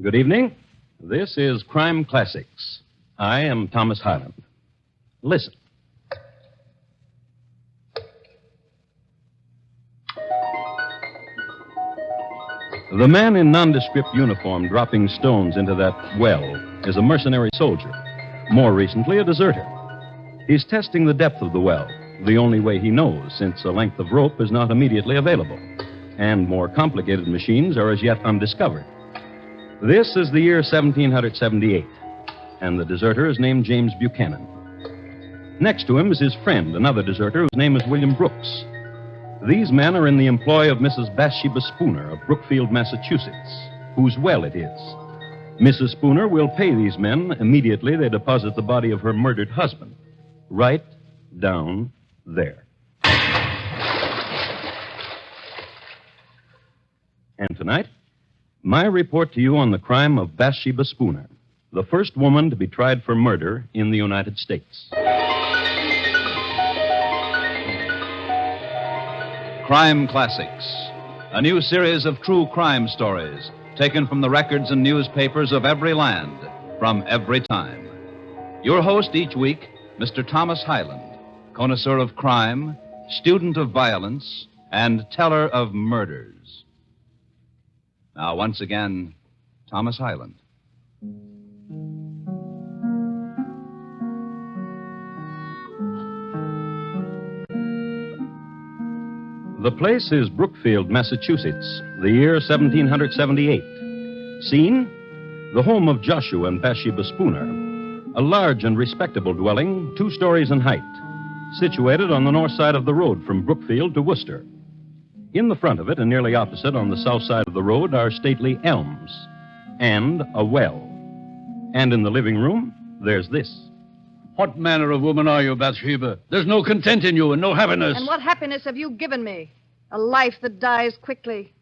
Good evening. This is Crime Classics. I am Thomas Hyland. Listen. The man in nondescript uniform dropping stones into that well is a mercenary soldier, more recently a deserter. He's testing the depth of the well, the only way he knows, since a length of rope is not immediately available, and more complicated machines are as yet undiscovered. This is the year 1778, and the deserter is named James Buchanan. Next to him is his friend, another deserter whose name is William Brooks. These men are in the employ of Mrs. Bathsheba Spooner of Brookfield, Massachusetts, whose well it is. Mrs. Spooner will pay these men immediately they deposit the body of her murdered husband, right down there. And tonight, my report to you on the crime of Bathsheba Spooner, the first woman to be tried for murder in the United States. Crime Classics, a new series of true crime stories taken from the records and newspapers of every land, from every time. Your host each week, Mr. Thomas Hyland, connoisseur of crime, student of violence, and teller of murders. Now, once again, Thomas Hyland. The place is Brookfield, Massachusetts, the year 1778. Scene, the home of Joshua and Bathsheba Spooner, a large and respectable dwelling, 2 stories in height, situated on the north side of the road from Brookfield to Worcester. In the front of it, and nearly opposite on the south side of the road, are stately elms and a well. And in the living room, there's this. What manner of woman are you, Bathsheba? There's no content in you and no happiness. And what happiness have you given me? A life that dies quickly,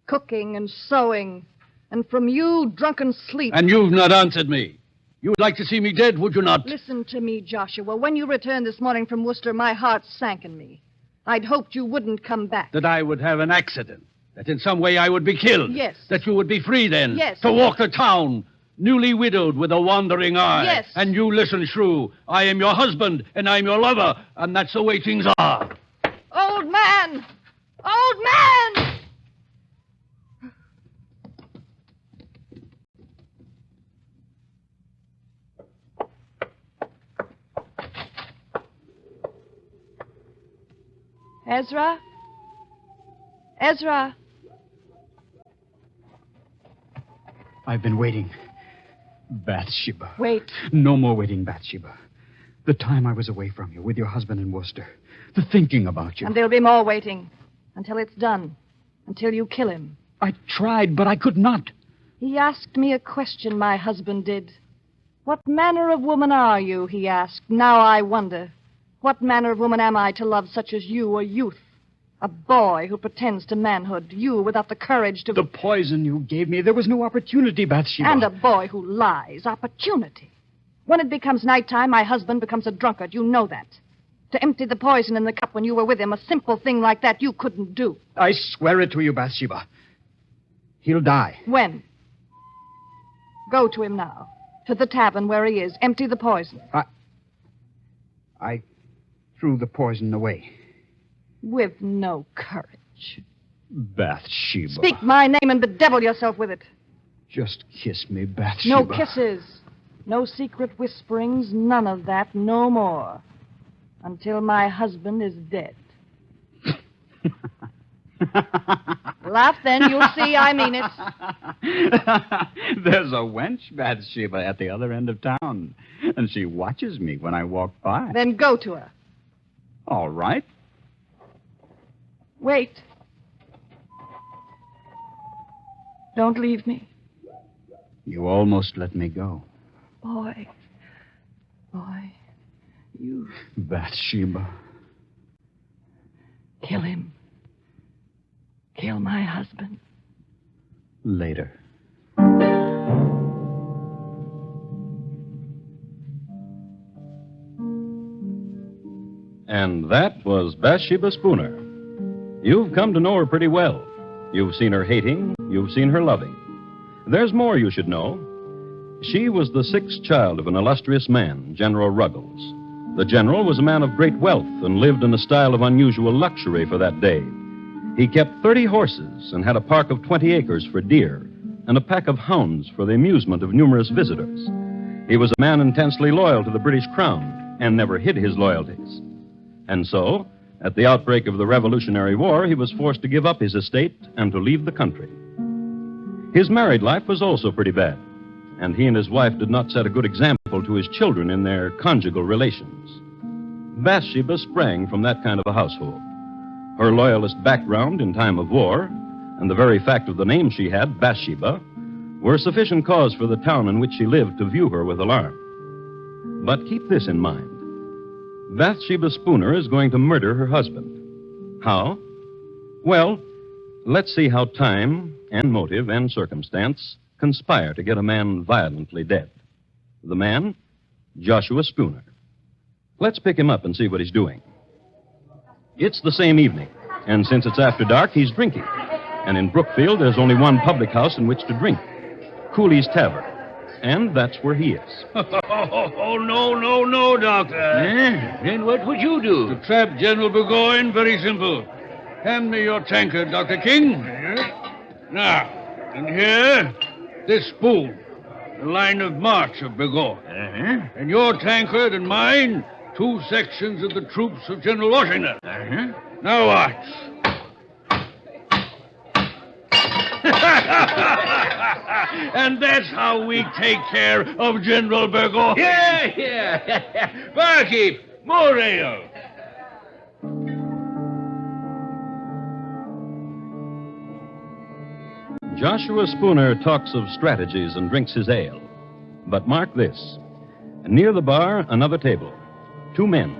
cooking and sewing, and from you, drunken sleep. And you've not answered me. You would like to see me dead, would you not? Listen to me, Joshua. When you returned this morning from Worcester, my heart sank in me. I'd hoped you wouldn't come back. That I would have an accident. That in some way I would be killed. Yes. That you would be free then. Yes. To walk the town, newly widowed with a wandering eye. Yes. And you listen, shrew. I am your husband, and I'm your lover, and that's the way things are. Old man! Old man! Ezra? Ezra? I've been waiting. Bathsheba. Wait. No more waiting, Bathsheba. The time I was away from you with your husband in Worcester. The thinking about you. And there'll be more waiting. Until it's done. Until you kill him. I tried, but I could not. He asked me a question, my husband did. What manner of woman are you, he asked. Now I wonder. What manner of woman am I to love such as you, a youth? A boy who pretends to manhood. You without the courage to... The poison you gave me, there was no opportunity, Bathsheba. And a boy who lies. Opportunity. When it becomes nighttime, my husband becomes a drunkard. You know that. To empty the poison in the cup when you were with him, a simple thing like that you couldn't do. I swear it to you, Bathsheba. He'll die. When? Go to him now. To the tavern where he is. Empty the poison. I threw the poison away. With no courage. Bathsheba. Speak my name and bedevil yourself with it. Just kiss me, Bathsheba. No kisses. No secret whisperings. None of that. No more. Until my husband is dead. Laugh then. You'll see I mean it. There's a wench, Bathsheba, at the other end of town. And she watches me when I walk by. Then go to her. All right. Wait. Don't leave me. You almost let me go. Boy, you... Bathsheba. Kill him. Kill my husband. Later. And that was Bathsheba Spooner. You've come to know her pretty well. You've seen her hating, you've seen her loving. There's more you should know. She was the sixth child of an illustrious man, General Ruggles. The general was a man of great wealth and lived in a style of unusual luxury for that day. He kept 30 horses and had a park of 20 acres for deer and a pack of hounds for the amusement of numerous visitors. He was a man intensely loyal to the British Crown and never hid his loyalties. And so, at the outbreak of the Revolutionary War, he was forced to give up his estate and to leave the country. His married life was also pretty bad, and he and his wife did not set a good example to his children in their conjugal relations. Bathsheba sprang from that kind of a household. Her loyalist background in time of war, and the very fact of the name she had, Bathsheba, were sufficient cause for the town in which she lived to view her with alarm. But keep this in mind. Bathsheba Spooner is going to murder her husband. How? Well, let's see how time and motive and circumstance conspire to get a man violently dead. The man, Joshua Spooner. Let's pick him up and see what he's doing. It's the same evening, and since it's after dark, he's drinking. And in Brookfield, there's only one public house in which to drink, Cooley's Tavern. And that's where he is. Oh, no, Doctor. Then what would you do? To trap General Burgoyne, very simple. Hand me your tankard, Dr. King. Now, and here, this spoon, the line of march of Burgoyne. And your tankard and mine, 2 sections of the troops of General Washington. Now watch. And that's how we take care of General Burgoyne. Yeah. Barkeep, more ale. Joshua Spooner talks of strategies and drinks his ale. But mark this. Near the bar, another table. 2 men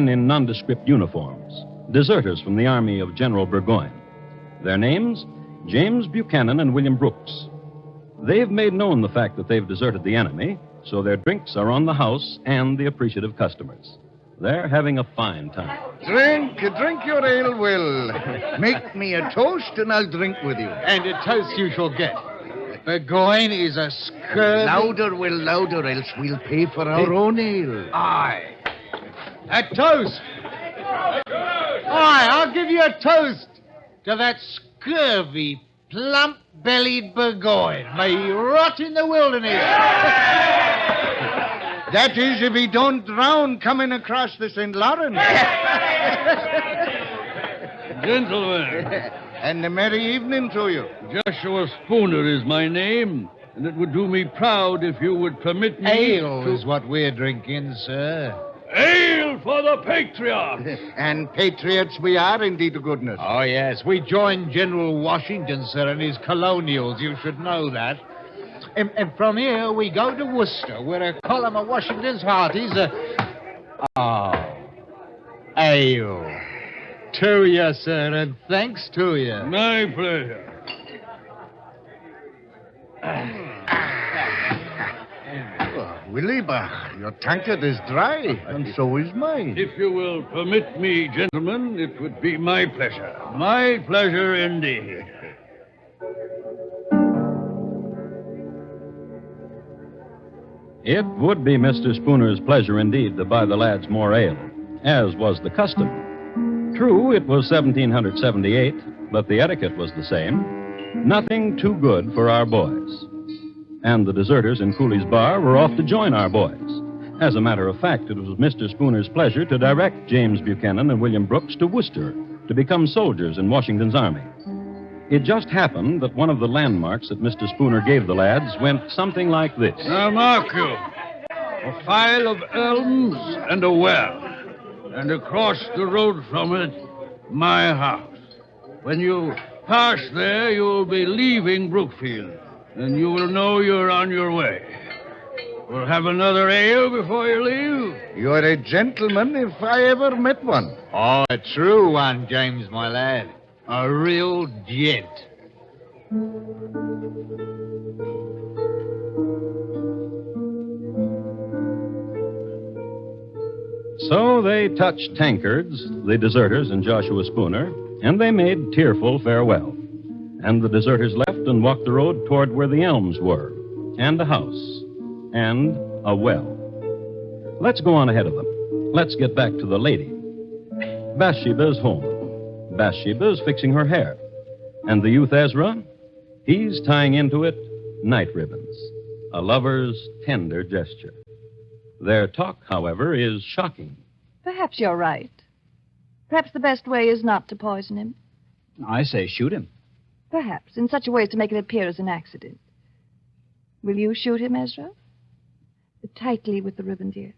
in nondescript uniforms, deserters from the army of General Burgoyne. Their names, James Buchanan and William Brooks. They've made known the fact that they've deserted the enemy, so their drinks are on the house and the appreciative customers. They're having a fine time. Drink your ale, Will. Make me a toast and I'll drink with you. And a toast you shall get. Burgoyne is a scurvy... Louder, Will, louder, else we'll pay for our own ale. Aye. A toast. Aye, I'll give you a toast to that scurvy, plump-bellied Burgoyne. May he rot in the wilderness. That is, if he don't drown coming across the St. Lawrence. Gentlemen. And a merry evening to you. Joshua Spooner is my name, and it would do me proud if you would permit me Ale is what we're drinking, sir. Ale for the Patriot! And patriots we are, indeed, to goodness. Oh, yes. We joined General Washington, sir, and his colonials. You should know that. And from here, we go to Worcester, where a column of Washington's hearties ale. To you, sir, and thanks to you. My pleasure. Willie, your tankard is dry, and so is mine. If you will permit me, gentlemen, it would be my pleasure. My pleasure indeed. It would be Mr. Spooner's pleasure indeed to buy the lads more ale, as was the custom. True, it was 1778, but the etiquette was the same. Nothing too good for our boys. And the deserters in Cooley's bar were off to join our boys. As a matter of fact, it was Mr. Spooner's pleasure to direct James Buchanan and William Brooks to Worcester to become soldiers in Washington's army. It just happened that one of the landmarks that Mr. Spooner gave the lads went something like this. Now, mark you. A file of elms and a well. And across the road from it, my house. When you pass there, you'll be leaving Brookfield. And you will know you're on your way. We'll have another ale before you leave. You're a gentleman if I ever met one. Oh, a true one, James, my lad. A real gent. So they touched tankards, the deserters and Joshua Spooner, and they made tearful farewell. And the deserters left and walked the road toward where the elms were, and a house, and a well. Let's go on ahead of them. Let's get back to the lady. Bathsheba is home. Bathsheba is fixing her hair. And the youth Ezra, he's tying into it night ribbons, a lover's tender gesture. Their talk, however, is shocking. Perhaps you're right. Perhaps the best way is not to poison him. I say shoot him. Perhaps, in such a way as to make it appear as an accident. Will you shoot him, Ezra? Tightly with the ribbon, dear.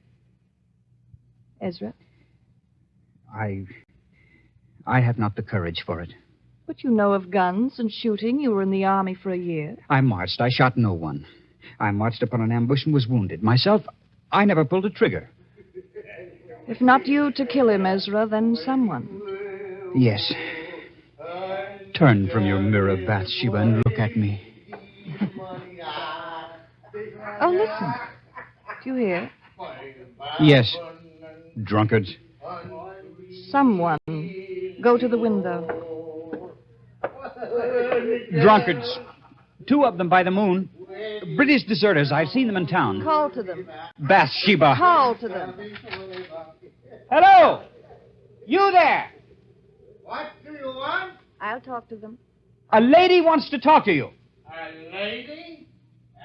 Ezra? I have not the courage for it. But you know of guns and shooting. You were in the army for a year. I marched. I shot no one. I marched upon an ambush and was wounded. Myself, I never pulled a trigger. If not you to kill him, Ezra, then someone. Yes. Turn from your mirror, Bathsheba, and look at me. Oh, listen. Do you hear? Yes. Drunkards. Someone. Go to the window. Drunkards. 2 of them by the moon. British deserters. I've seen them in town. Call to them. Bathsheba. Call to them. Hello! You there! What do you want? I'll talk to them. A lady wants to talk to you. A lady?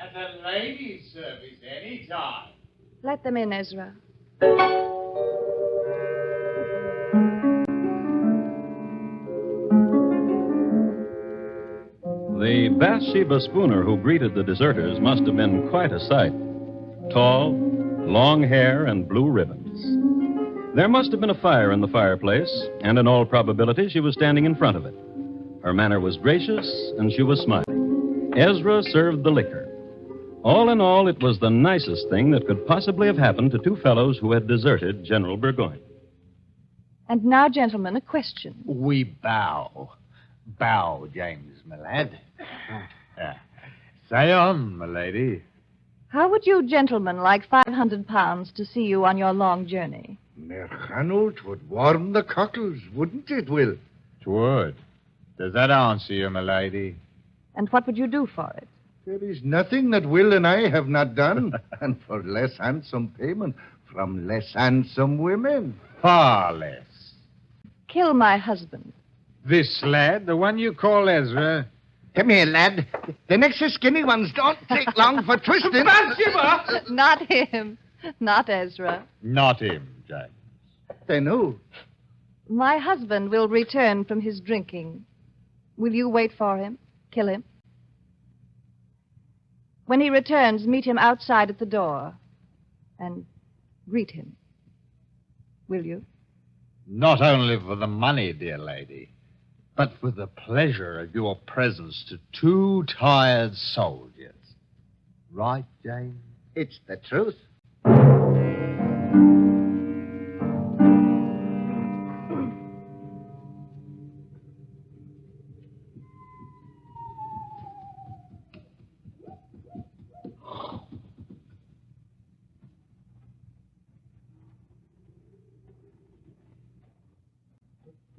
At the ladies' service any time. Let them in, Ezra. The Bathsheba Spooner who greeted the deserters must have been quite a sight. Tall, long hair, and blue ribbons. There must have been a fire in the fireplace, and in all probability she was standing in front of it. Her manner was gracious, and she was smiling. Ezra served the liquor. All in all, it was the nicest thing that could possibly have happened to 2 fellows who had deserted General Burgoyne. And now, gentlemen, a question. We bow. Bow, James, my lad. Say on, my lady. How would you gentlemen like 500 pounds to see you on your long journey? Merchanul, 'twould warm the cockles, wouldn't it, Will? 'Twould. Does that answer you, my lady? And what would you do for it? There is nothing that Will and I have not done, and for less handsome payment from less handsome women. Far less. Kill my husband. This lad, the one you call Ezra. Come here, lad. The next skinny ones don't take long for twisting. Not him. Not Ezra. Not him, James. Then who? My husband will return from his drinking. Will you wait for him? Kill him? When he returns, meet him outside at the door and greet him. Will you? Not only for the money, dear lady, but for the pleasure of your presence to 2 tired soldiers. Right, James? It's the truth.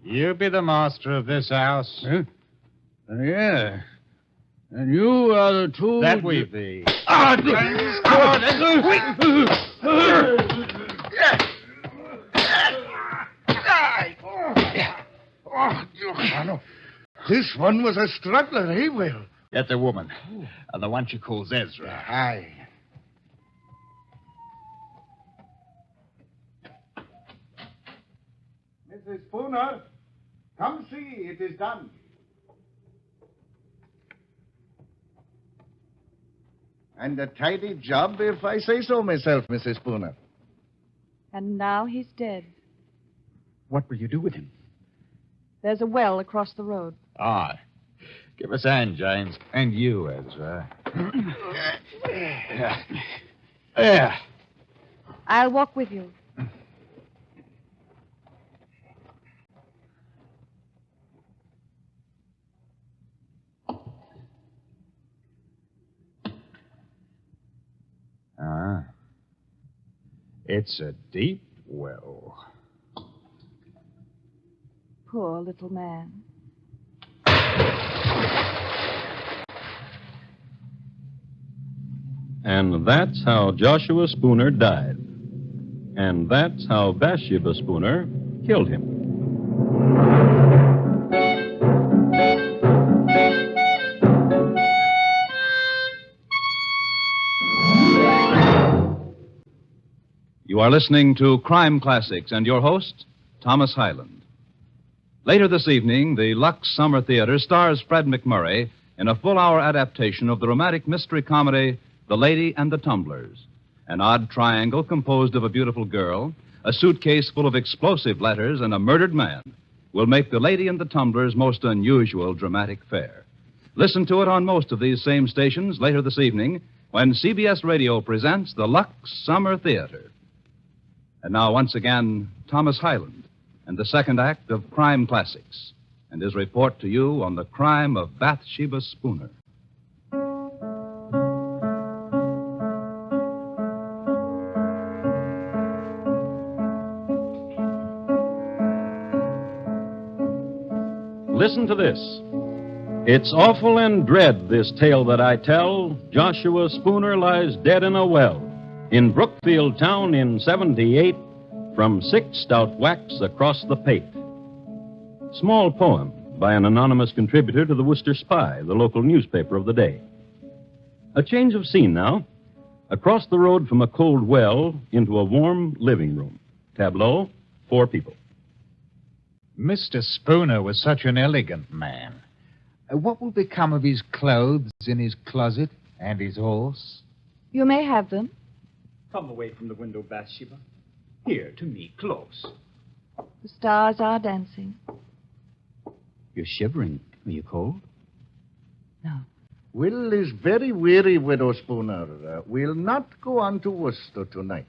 You be the master of this house. Huh? Yeah. And you are the 2... That we be. This one was a struggler, eh, Will? Get the woman. And the one she calls Ezra. Aye. Mrs. Spooner, come see, it is done. And a tidy job, if I say so myself, Mrs. Spooner. And now he's dead. What will you do with him? There's a well across the road. Aye. Give us a hand, James. And you, Ezra. There. I'll walk with you. It's a deep well. Poor little man. And that's how Joshua Spooner died. And that's how Bathsheba Spooner killed him. You are listening to Crime Classics and your host, Thomas Hyland. Later this evening, the Lux Summer Theater stars Fred McMurray in a full-hour adaptation of the romantic mystery comedy The Lady and the Tumblers, an odd triangle composed of a beautiful girl, a suitcase full of explosive letters, and a murdered man will make The Lady and the Tumblers' most unusual dramatic fare. Listen to it on most of these same stations later this evening when CBS Radio presents the Lux Summer Theater. And now, once again, Thomas Hyland and the second act of Crime Classics and his report to you on the crime of Bathsheba Spooner. Listen to this. It's awful and dread, this tale that I tell. Joshua Spooner lies dead in a well in Brookfield town in 78 from 6 stout whacks across the pate. Small poem by an anonymous contributor to the Worcester Spy, the local newspaper of the day. A change of scene now. Across the road from a cold well into a warm living room. Tableau, 4 people. Mr. Spooner was such an elegant man. What will become of his clothes in his closet and his horse? You may have them. Come away from the window, Bathsheba. Here, to me, close. The stars are dancing. You're shivering. Are you cold? No. Will is very weary, Widow Spooner. We'll not go on to Worcester tonight.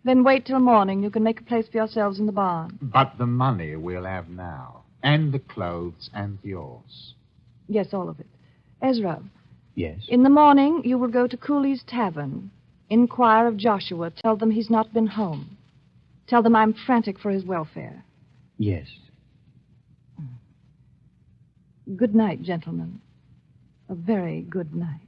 Then wait till morning. You can make a place for yourselves in the barn. But the money we'll have now, and the clothes and yours. Yes, all of it. Ezra, Yes. in the morning you will go to Cooley's Tavern. Inquire of Joshua. Tell them he's not been home. Tell them I'm frantic for his welfare. Yes. Good night, gentlemen. A very good night.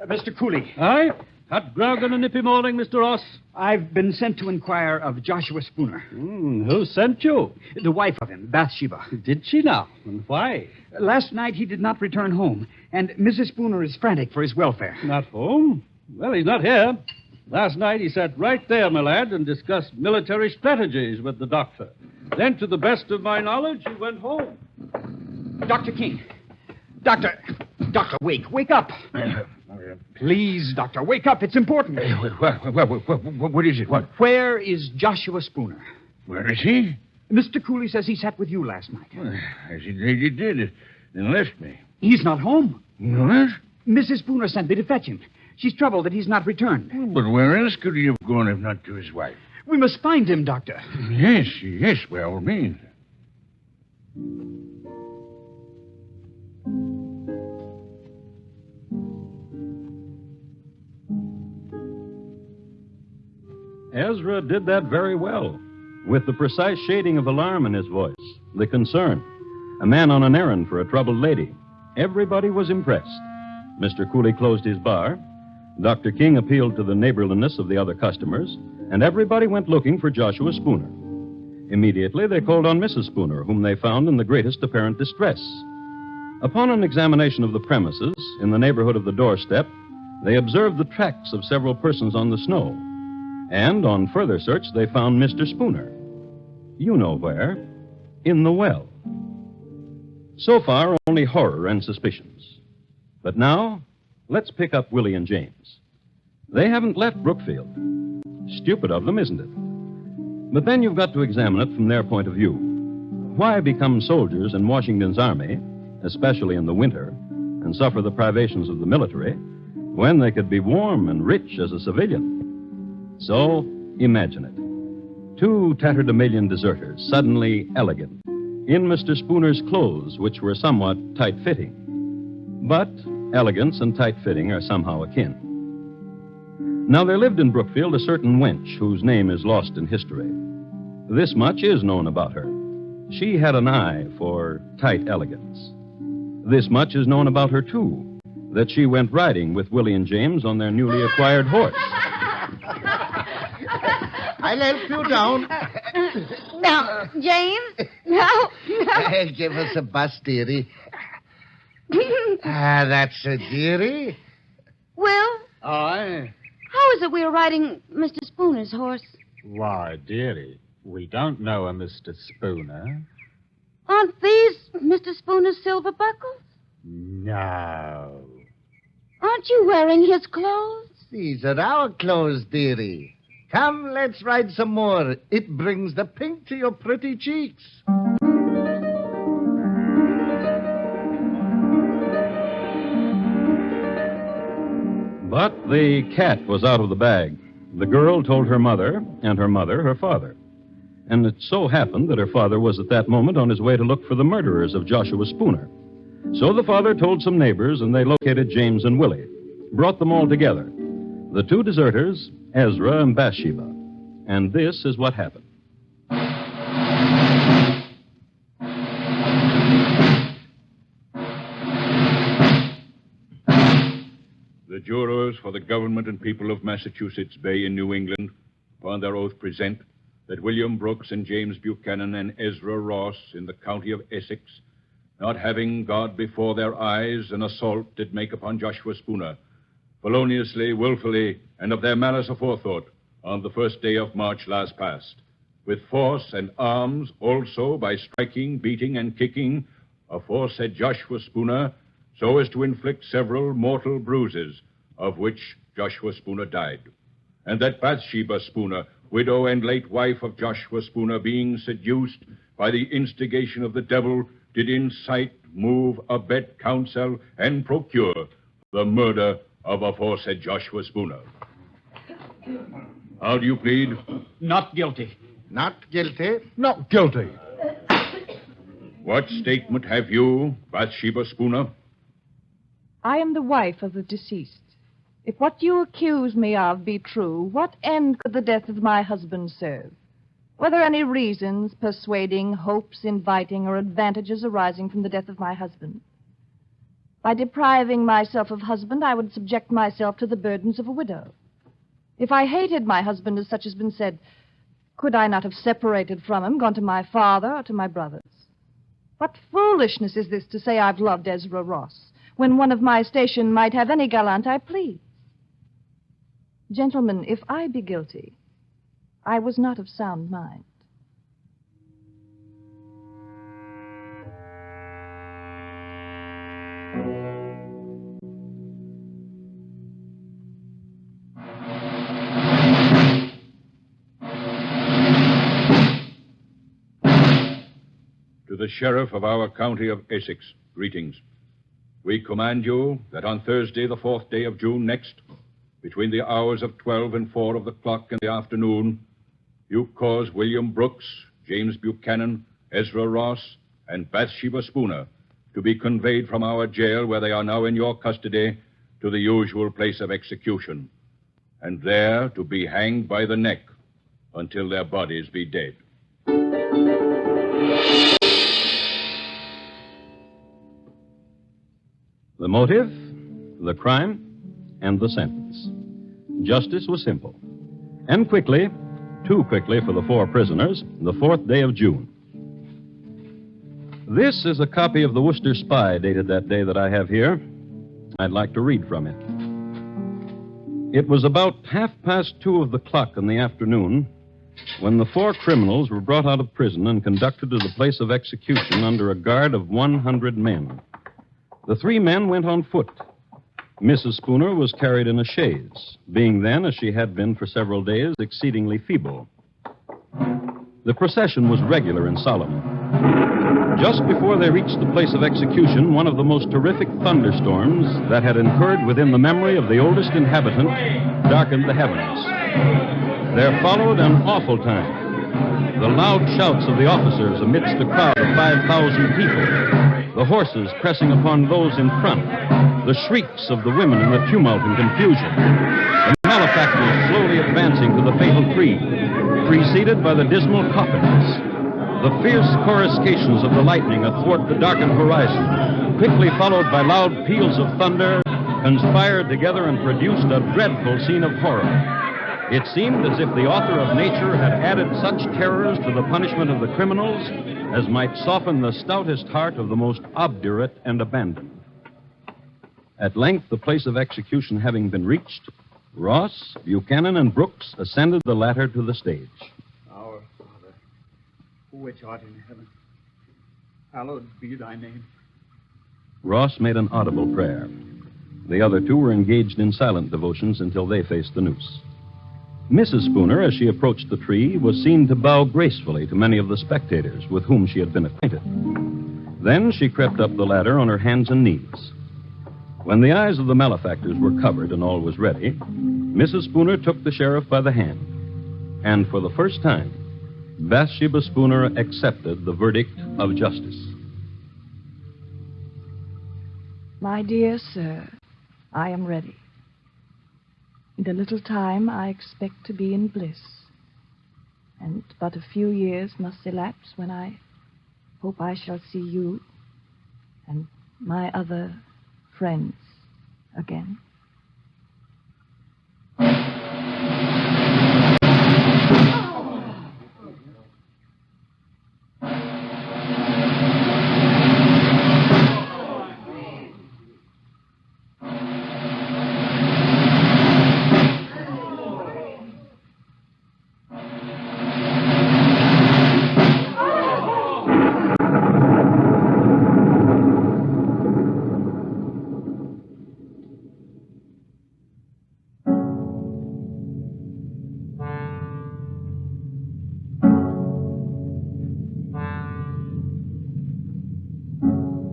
Mr. Cooley. Aye? Hot grog on a nippy morning, Mr. Ross? I've been sent to inquire of Joshua Spooner. Who sent you? The wife of him, Bathsheba. Did she now? And why? Last night he did not return home, and Mrs. Spooner is frantic for his welfare. Not home? Well, he's not here. Last night he sat right there, my lad, and discussed military strategies with the doctor. Then, to the best of my knowledge, he went home. Dr. King. Doctor, wake up. Please, Doctor, wake up. It's important. What is it? What? Where is Joshua Spooner? Where is he? Mr. Cooley says he sat with you last night. As he did, then left me. He's not home. What? Mrs. Spooner sent me to fetch him. She's troubled that he's not returned. But where else could he have gone if not to his wife? We must find him, Doctor. Yes, by all means. Ezra did that very well, with the precise shading of alarm in his voice, the concern. A man on an errand for a troubled lady. Everybody was impressed. Mr. Cooley closed his bar. Dr. King appealed to the neighborliness of the other customers, and everybody went looking for Joshua Spooner. Immediately, they called on Mrs. Spooner, whom they found in the greatest apparent distress. Upon an examination of the premises, in the neighborhood of the doorstep, they observed the tracks of several persons on the snow. And on further search, they found Mr. Spooner. You know where. In the well. So far, only horror and suspicions. But now, let's pick up Willie and James. They haven't left Brookfield. Stupid of them, isn't it? But then you've got to examine it from their point of view. Why become soldiers in Washington's army, especially in the winter, and suffer the privations of the military, when they could be warm and rich as a civilian? So, imagine it. 2 tatterdemalion deserters, suddenly elegant, in Mr. Spooner's clothes, which were somewhat tight-fitting. But elegance and tight-fitting are somehow akin. Now, there lived in Brookfield a certain wench whose name is lost in history. This much is known about her. She had an eye for tight elegance. This much is known about her, too, that she went riding with Willie and James on their newly acquired horse. I'll help you down. Now, James? No. Give us a bus, dearie. That's a dearie. Will, Aye. how is it we are riding Mr. Spooner's horse? Why, dearie, we don't know a Mr. Spooner. Aren't these Mr. Spooner's silver buckles? No. Aren't you wearing his clothes? These are our clothes, dearie. Come, let's ride some more. It brings the pink to your pretty cheeks. But the cat was out of the bag. The girl told her mother, and her mother her father. And it so happened that her father was at that moment on his way to look for the murderers of Joshua Spooner. So the father told some neighbors, and they located James and Willie, brought them all together. The two deserters, Ezra and Bathsheba. And this is what happened. The jurors for the government and people of Massachusetts Bay in New England, upon their oath, present that William Brooks and James Buchanan and Ezra Ross in the county of Essex, not having God before their eyes, an assault did make upon Joshua Spooner, feloniously, willfully, and of their malice aforethought, on the 1st day of March last past, with force and arms, also by striking, beating, and kicking aforesaid Joshua Spooner, so as to inflict several mortal bruises, of which Joshua Spooner died. And that Bathsheba Spooner, widow and late wife of Joshua Spooner, being seduced by the instigation of the devil, did incite, move, abet, counsel, and procure the murder of aforesaid Joshua Spooner. How do you plead? Not guilty. Not guilty. Not guilty. What statement have you, Bathsheba Spooner? I am the wife of the deceased. If what you accuse me of be true, what end could the death of my husband serve? Were there any reasons, persuading, hopes, inviting, or advantages arising from the death of my husband? By depriving myself of husband, I would subject myself to the burdens of a widow. If I hated my husband, as such has been said, could I not have separated from him, gone to my father or to my brothers? What foolishness is this to say I've loved Ezra Ross, when one of my station might have any gallant I please? Gentlemen, if I be guilty, I was not of sound mind. To the sheriff of our county of Essex, greetings. We command you that on Thursday, the 4th day of June next, between the hours of 12 and 4 of the clock in the afternoon, you cause William Brooks, James Buchanan, Ezra Ross, and Bathsheba Spooner to be conveyed from our jail, where they are now in your custody, to the usual place of execution, and there to be hanged by the neck until their bodies be dead. The motive, the crime, and the sentence. Justice was simple. And quickly, too quickly for the 4 prisoners, the 4th day of June. This is a copy of the Worcester Spy dated that day that I have here. I'd like to read from it. It was about 2:30 of the clock in the afternoon when the 4 criminals were brought out of prison and conducted to the place of execution under a guard of 100 men. The 3 men went on foot. Mrs. Spooner was carried in a chaise, being then, as she had been for several days, exceedingly feeble. The procession was regular and solemn. Just before they reached the place of execution, one of the most terrific thunderstorms that had occurred within the memory of the oldest inhabitant darkened the heavens. There followed an awful time. The loud shouts of the officers amidst a crowd of 5,000 people. The horses pressing upon those in front. The shrieks of the women in the tumult and confusion. The malefactors slowly advancing to the fatal tree, preceded by the dismal coffins. The fierce coruscations of the lightning athwart the darkened horizon, quickly followed by loud peals of thunder, conspired together and produced a dreadful scene of horror. It seemed as if the author of nature had added such terrors to the punishment of the criminals as might soften the stoutest heart of the most obdurate and abandoned. At length, the place of execution having been reached, Ross, Buchanan, and Brooks ascended the ladder to the stage. Our Father, which art in heaven, hallowed be thy name. Ross made an audible prayer. The other two were engaged in silent devotions until they faced the noose. Mrs. Spooner, as she approached the tree, was seen to bow gracefully to many of the spectators with whom she had been acquainted. Then she crept up the ladder on her hands and knees. When the eyes of the malefactors were covered and all was ready, Mrs. Spooner took the sheriff by the hand. And for the first time, Bathsheba Spooner accepted the verdict of justice. My dear sir, I am ready. In a little time, I expect to be in bliss. And but a few years must elapse when I hope I shall see you and my other friends again.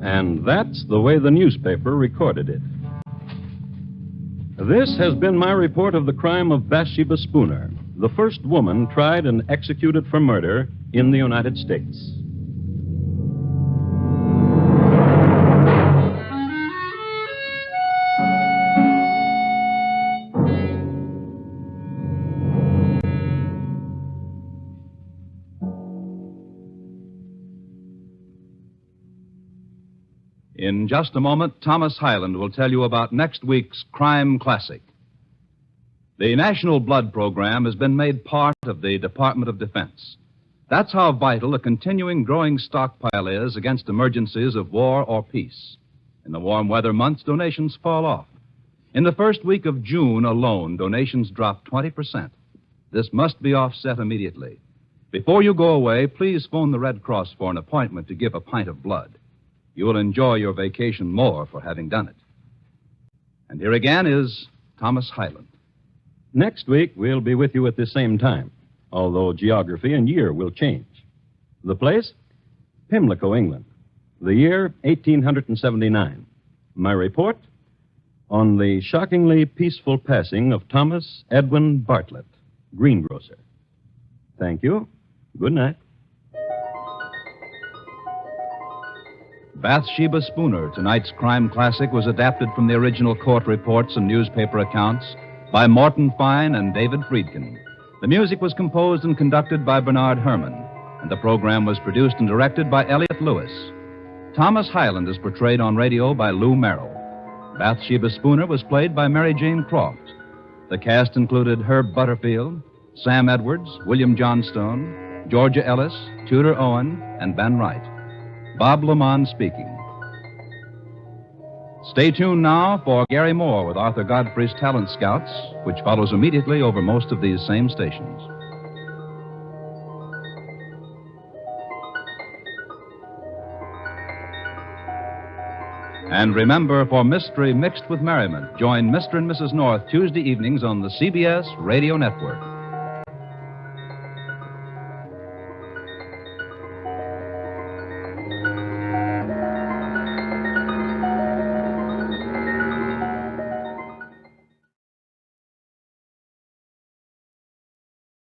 And that's the way the newspaper recorded it. This has been my report of the crime of Bathsheba Spooner, the first woman tried and executed for murder in the United States. In just a moment, Thomas Hyland will tell you about next week's Crime Classic. The National Blood Program has been made part of the Department of Defense. That's how vital a continuing growing stockpile is against emergencies of war or peace. In the warm weather months, donations fall off. In the first week of June alone, donations dropped 20%. This must be offset immediately. Before you go away, please phone the Red Cross for an appointment to give a pint of blood. You will enjoy your vacation more for having done it. And here again is Thomas Hyland. Next week, we'll be with you at the same time, although geography and year will change. The place? Pimlico, England. The year, 1879. My report? On the shockingly peaceful passing of Thomas Edwin Bartlett, greengrocer. Thank you. Good night. Bathsheba Spooner, tonight's crime classic, was adapted from the original court reports and newspaper accounts by Morton Fine and David Friedkin. The music was composed and conducted by Bernard Herrmann, and the program was produced and directed by Elliott Lewis. Thomas Hyland is portrayed on radio by Lou Merrill. Bathsheba Spooner was played by Mary Jane Croft. The cast included Herb Butterfield, Sam Edwards, William Johnstone, Georgia Ellis, Tudor Owen, and Ben Wright. Bob Lamont speaking. Stay tuned now for Gary Moore with Arthur Godfrey's Talent Scouts, which follows immediately over most of these same stations. And remember, for mystery mixed with merriment, join Mr. and Mrs. North Tuesday evenings on the CBS Radio Network.